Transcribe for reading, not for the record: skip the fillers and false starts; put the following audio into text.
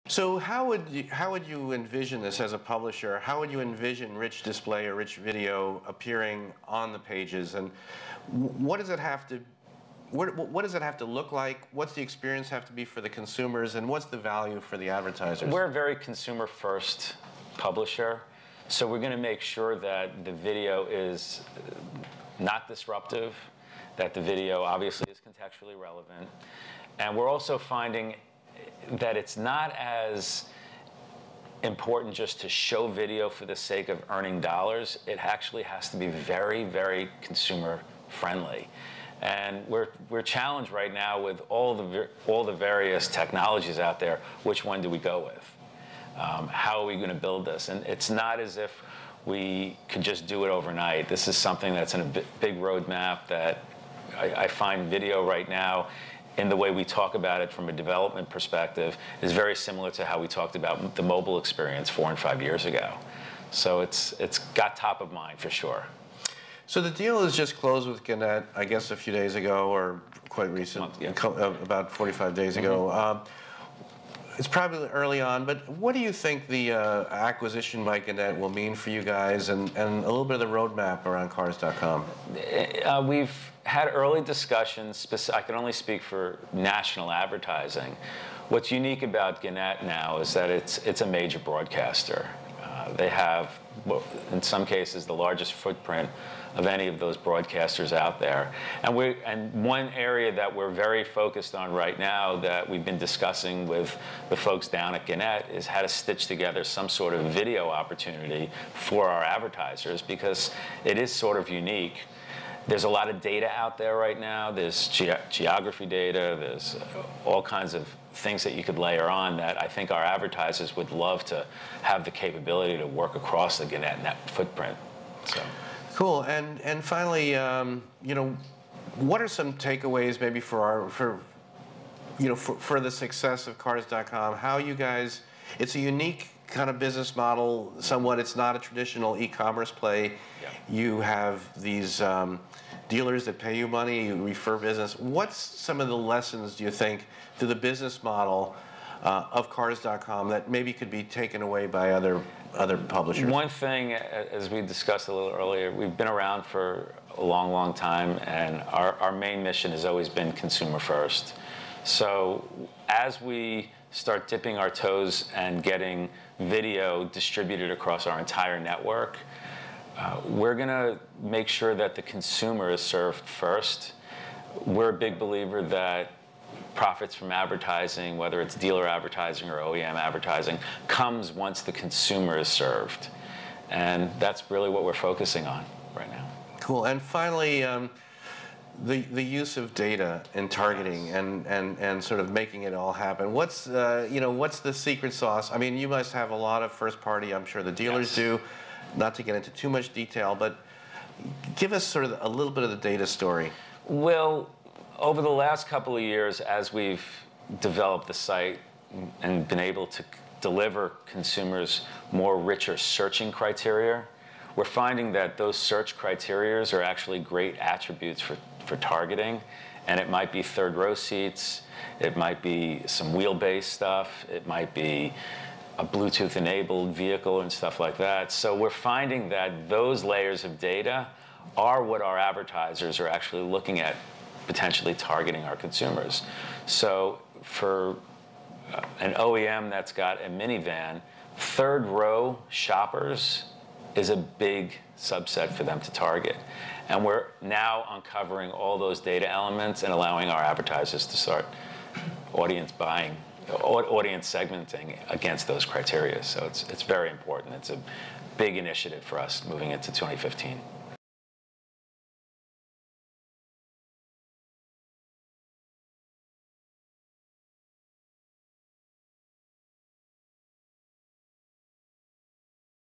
So how would you envision this as a publisher? How would you envision rich display or rich video appearing on the pages? And what does it have to what does it have to look like? What's the experience have to be for the consumers? And what's the value for the advertisers? We're a very consumer-first publisher, so we're going to make sure that the video is not disruptive, that the video obviously is contextually relevant. And we're also finding that it's not as important just to show video for the sake of earning dollars. It actually has to be very, very consumer friendly. And we're challenged right now with all the various technologies out there. Which one do we go with? How are we going to build this? And it's not as if we could just do it overnight. This is something that's in a big roadmap that I find video right now, in the way we talk about it from a development perspective, is very similar to how we talked about the mobile experience 4 and 5 years ago. So it's got top of mind for sure. So the deal is just closed with Gannett, I guess a few days ago, or quite recent, about 45 days ago. It's probably early on, but what do you think the acquisition by Gannett will mean for you guys, and a little bit of the roadmap around Cars.com? We've had early discussions. I can only speak for national advertising. What's unique about Gannett now is that it's a major broadcaster. They have, in some cases, the largest footprint of any of those broadcasters out there. And one area that we're very focused on right now that we've been discussing with the folks down at Gannett is how to stitch together some sort of video opportunity for our advertisers, because it is sort of unique. There's a lot of data out there right now. There's geography data. There's all kinds of things that you could layer on that I think our advertisers would love to have the capability to work across the Gannett net footprint. So. Cool. And finally, you know, what are some takeaways maybe for the success of Cars.com? How you guys? It's a unique kind of business model. Somewhat, it's not a traditional e-commerce play. Yeah. You have these dealers that pay you money. You refer business. What's some of the lessons do you think to the business model of Cars.com that maybe could be taken away by other publishers? One thing, as we discussed a little earlier, we've been around for a long, long time, and our main mission has always been consumer first. So as we start dipping our toes and getting video distributed across our entire network, we're going to make sure that the consumer is served first. We're a big believer that profits from advertising, whether it's dealer advertising or OEM advertising, comes once the consumer is served. And that's really what we're focusing on right now. Cool. And finally, the use of data and targeting, and sort of making it all happen. What's what's the secret sauce? I mean, you must have a lot of first party. I'm sure the dealers do. Not to get into too much detail, but give us sort of a little bit of the data story. Well, over the last couple of years, as we've developed the site and been able to deliver consumers more richer searching criteria, we're finding that those search criteria are actually great attributes for targeting. And it might be third row seats, it might be some wheelbase stuff, it might be a Bluetooth enabled vehicle and stuff like that. So we're finding that those layers of data are what our advertisers are actually looking at, potentially targeting our consumers. So for an OEM that's got a minivan, third row shoppers is a big subset for them to target. And we're now uncovering all those data elements and allowing our advertisers to start audience buying, audience segmenting against those criteria. So it's very important. It's a big initiative for us moving into 2015.